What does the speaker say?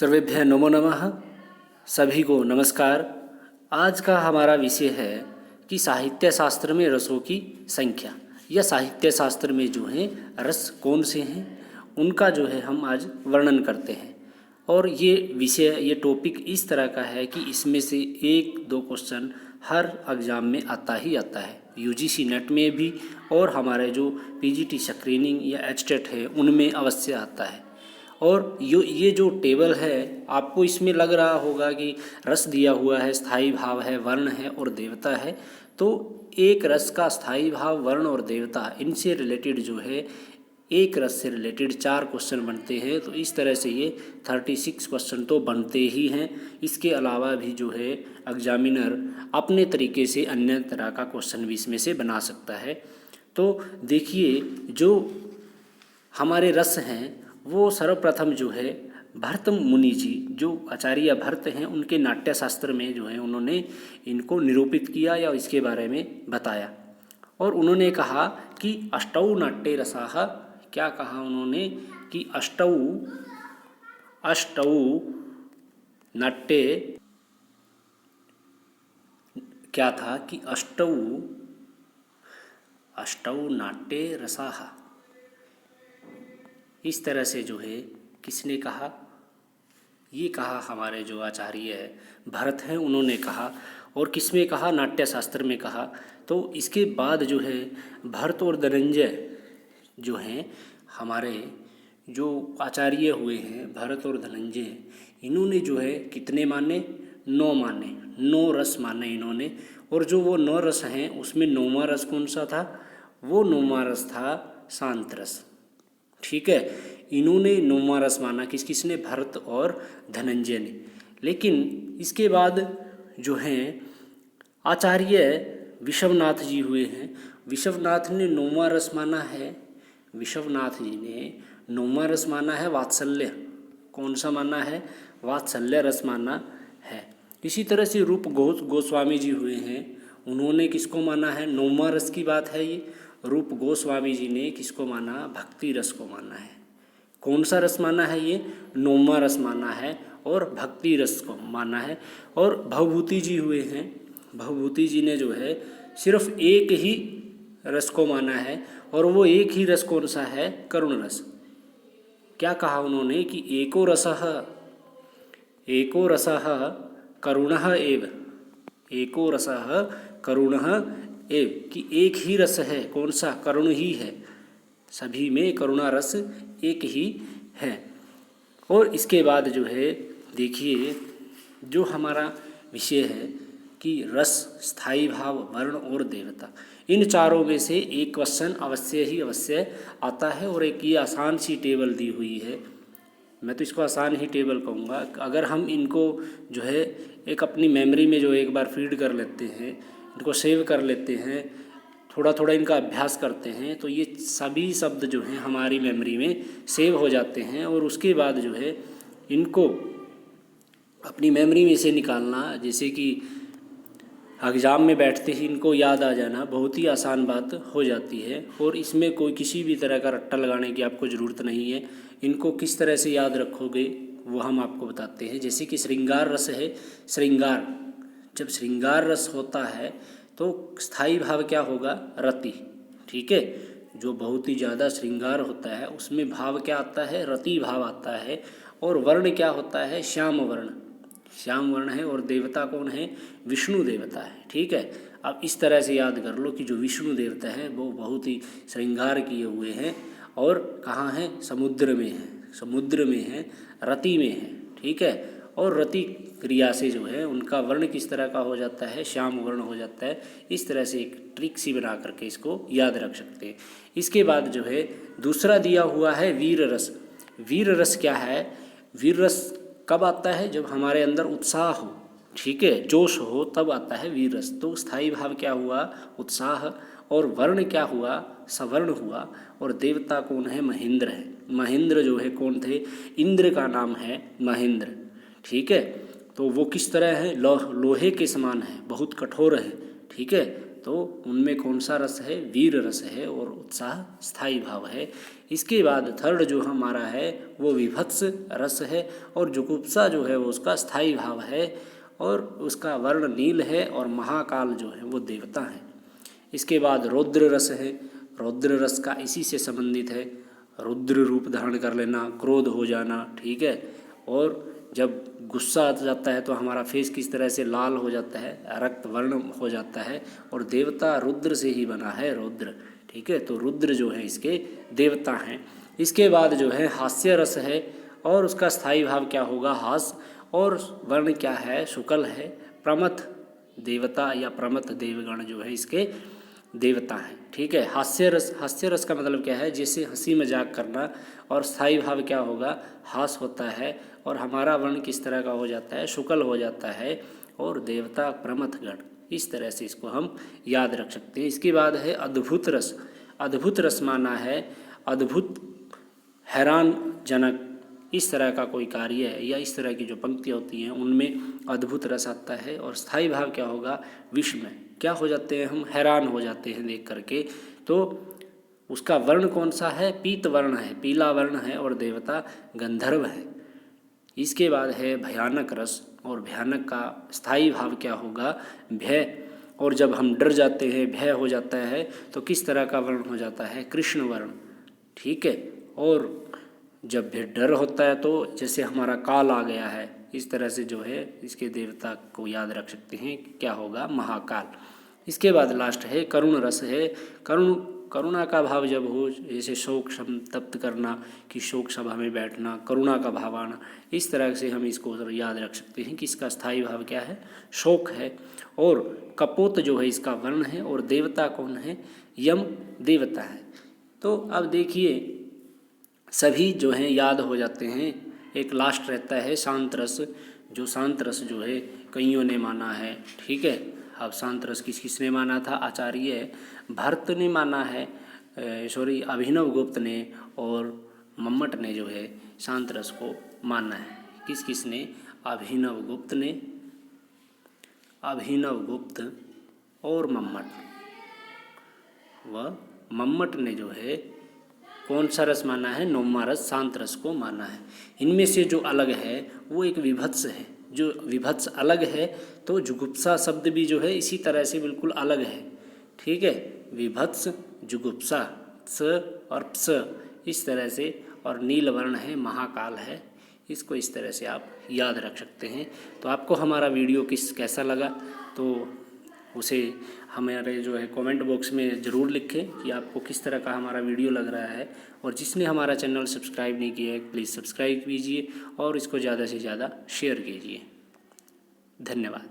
सर्वेभ्यः नमो नमः। सभी को नमस्कार। आज का हमारा विषय है कि साहित्य शास्त्र में रसों की संख्या या साहित्य शास्त्र में जो है रस कौन से हैं उनका जो है हम आज वर्णन करते हैं। और ये विषय ये टॉपिक इस तरह का है कि इसमें से एक दो क्वेश्चन हर एग्ज़ाम में आता ही आता है, यूजीसी नेट में भी और हमारे जो पीजीटी स्क्रीनिंग या एचटेट है उनमें अवश्य आता है। और ये जो टेबल है आपको इसमें लग रहा होगा कि रस दिया हुआ है, स्थायी भाव है, वर्ण है और देवता है। तो एक रस का स्थायी भाव, वर्ण और देवता इनसे रिलेटेड जो है एक रस से रिलेटेड 4 क्वेश्चन बनते हैं। तो इस तरह से ये 36 क्वेश्चन तो बनते ही हैं। इसके अलावा भी जो है एग्जामिनर अपने तरीके से अन्य तरह का क्वेश्चन भी इसमें से बना सकता है। तो देखिए, जो हमारे रस हैं वो सर्वप्रथम जो है भरत मुनि जी, जो आचार्य भरत हैं, उनके नाट्य शास्त्र में जो है उन्होंने इनको निरूपित किया या इसके बारे में बताया। और उन्होंने कहा कि अष्टौ नाट्ये रसाः, क्या कहा उन्होंने कि अष्टौ नाट्ये, क्या था कि अष्टौ नाट्ये रसाः, इस तरह से जो है किसने कहा, ये कहा हमारे जो आचार्य है भरत हैं उन्होंने कहा। और किस में कहा, नाट्य शास्त्र में कहा। तो इसके बाद जो है भरत और धनंजय जो हैं हमारे जो आचार्य हुए हैं, भरत और धनंजय, इन्होंने जो है कितने माने, 9 माने, 9 रस माने इन्होंने। और जो वो 9 रस हैं उसमें 9वां रस कौन सा था, वो 9वां रस था शांत रस। ठीक है, इन्होंने 9वां रस माना, किसने, भरत और धनंजय ने। लेकिन इसके बाद जो हैं आचार्य विश्वनाथ जी हुए हैं, विश्वनाथ ने 9वां रस माना है, विश्वनाथ जी ने 9वां रस माना है वात्सल्य। कौन सा माना है, वात्सल्य रस माना है। इसी तरह से रूप गोस्वामी जी हुए हैं, उन्होंने किसको माना है, 9वां रस की बात है ये, रूप गोस्वामी जी ने किसको माना, भक्ति रस को माना है। कौन सा रस माना है ये, 9वां रस माना है और भक्ति रस को माना है। और भवभूति जी हुए हैं, भवभूति जी ने जो है सिर्फ एक ही रस को माना है और वो एक ही रस कौन सा है, करुण रस। क्या कहा उन्होंने कि एको रसः करुणः एव, एको रसः करुणः एव, कि एक ही रस है, कौन सा, करुण ही है, सभी में करुणा रस एक ही है। और इसके बाद जो है देखिए, जो हमारा विषय है कि रस, स्थायी भाव, वर्ण और देवता, इन चारों में से एक क्वेश्चन अवश्य आता है। और एक ये आसान सी टेबल दी हुई है, मैं तो इसको आसान ही टेबल कहूँगा। अगर हम इनको जो है एक अपनी मेमोरी में जो एक बार फीड कर लेते हैं, इनको सेव कर लेते हैं, थोड़ा थोड़ा इनका अभ्यास करते हैं, तो ये सभी शब्द जो हैं हमारी मेमोरी में सेव हो जाते हैं। और उसके बाद जो है इनको अपनी मेमोरी में से निकालना, जैसे कि एग्ज़ाम में बैठते ही इनको याद आ जाना, बहुत ही आसान बात हो जाती है। और इसमें कोई किसी भी तरह का रट्टा लगाने की आपको ज़रूरत नहीं है। इनको किस तरह से याद रखोगे वो हम आपको बताते हैं। जैसे कि श्रृंगार रस है, श्रृंगार, जब श्रृंगार रस होता है तो स्थायी भाव क्या होगा, रति। ठीक है, जो बहुत ही ज़्यादा श्रृंगार होता है उसमें भाव क्या आता है, रति भाव आता है। और वर्ण क्या होता है, श्याम वर्ण, श्याम वर्ण है। और देवता कौन है, विष्णु देवता है। ठीक है, अब इस तरह से याद कर लो कि जो विष्णु देवता है वो बहुत ही श्रृंगार किए हुए हैं और कहाँ है, समुद्र में है, समुद्र में है, रति में है। ठीक है, और रति क्रिया से जो है उनका वर्ण किस तरह का हो जाता है, श्याम वर्ण हो जाता है। इस तरह से एक ट्रिक सी बना करके इसको याद रख सकते हैं। इसके बाद जो है दूसरा दिया हुआ है वीर रस। वीर रस क्या है, वीर रस कब आता है, जब हमारे अंदर उत्साह हो, ठीक है, जोश हो, तब आता है वीर रस। तो स्थायी भाव क्या हुआ, उत्साह। और वर्ण क्या हुआ, सवर्ण हुआ। और देवता कौन है, महेंद्र है। महेंद्र जो है कौन थे, इंद्र का नाम है महेंद्र। ठीक है, तो वो किस तरह है, लोहे के समान है, बहुत कठोर है। ठीक है, तो उनमें कौन सा रस है? वीर रस है और उत्साह स्थायी भाव है। इसके बाद थर्ड जो हमारा है वो विभत्स रस है और जुगुप्सा जो है वो उसका स्थायी भाव है और उसका वर्ण नील है और महाकाल जो है वो देवता है। इसके बाद रौद्र रस है। रौद्र रस का इसी से संबंधित है, रुद्र रूप धारण कर लेना, क्रोध हो जाना, ठीक है। और जब गुस्सा आ जाता है तो हमारा फेस किस तरह से लाल हो जाता है, रक्त वर्ण हो जाता है और देवता रुद्र से ही बना है, रुद्र, ठीक है। तो रुद्र जो है इसके देवता हैं। इसके बाद जो है हास्य रस है और उसका स्थायी भाव क्या होगा? हास, और वर्ण क्या है? शुक्ल है। प्रमथ देवता या प्रमथ देवगण जो है इसके देवता हैं, ठीक है। हास्य रस का मतलब क्या है? जैसे हंसी मजाक करना, और स्थायी भाव क्या होगा? हास होता है और हमारा वर्ण किस तरह का हो जाता है? शुक्ल हो जाता है और देवता प्रमथ गण। इस तरह से इसको हम याद रख सकते हैं। इसके बाद है अद्भुत रस। अद्भुत रस माना है अद्भुत, हैरानजनक, इस तरह का कोई कार्य है या इस तरह की जो पंक्तियाँ होती हैं उनमें अद्भुत रस आता है। और स्थायी भाव क्या होगा? विस्मय, क्या हो जाते हैं हम? हैरान हो जाते हैं देख करके। तो उसका वर्ण कौन सा है? पीत वर्ण है, पीला वर्ण है और देवता गंधर्व है। इसके बाद है भयानक रस, और भयानक का स्थायी भाव क्या होगा? भय, और जब हम डर जाते हैं, भय हो जाता है, तो किस तरह का वर्ण हो जाता है? कृष्ण वर्ण, ठीक है। और जब भी डर होता है तो जैसे हमारा काल आ गया है, इस तरह से जो है इसके देवता को याद रख सकते हैं, क्या होगा? महाकाल। इसके बाद लास्ट है करुण रस है। करुणा का भाव जब हो, जैसे शोक संतप्त करना, कि शोक सभा में बैठना, करुणा का भाव आना, इस तरह से हम इसको याद रख सकते हैं कि इसका स्थायी भाव क्या है? शोक है। और कपोत जो है इसका वर्ण है और देवता कौन है? यम देवता है। तो अब देखिए सभी जो हैं याद हो जाते हैं। एक लास्ट रहता है शांत रस, जो शांत रस जो है कईयों ने माना है, ठीक है। अब शांत रस किसने माना था? आचार्य भरत ने माना है, अभिनव गुप्त ने और मम्मट ने जो है शांत रस को माना है। किसने? अभिनव गुप्त और मम्मट। वह मम्मट ने जो है कौन सा रस माना है? नौमा रस, शांत रस को माना है। इनमें से जो अलग है वो एक विभत्स है। जो विभत्स अलग है तो जुगुप्सा शब्द भी जो है इसी तरह से बिल्कुल अलग है, ठीक है। विभत्स, जुगुप्सा, स और प्स, इस तरह से, और नील वर्ण है, महाकाल है। इसको इस तरह से आप याद रख सकते हैं। तो आपको हमारा वीडियो कैसा लगा तो उसे हमारे जो है कमेंट बॉक्स में ज़रूर लिखें कि आपको किस तरह का हमारा वीडियो लग रहा है। और जिसने हमारा चैनल सब्सक्राइब नहीं किया है प्लीज़ सब्सक्राइब कीजिए और इसको ज़्यादा से ज़्यादा शेयर कीजिए। धन्यवाद।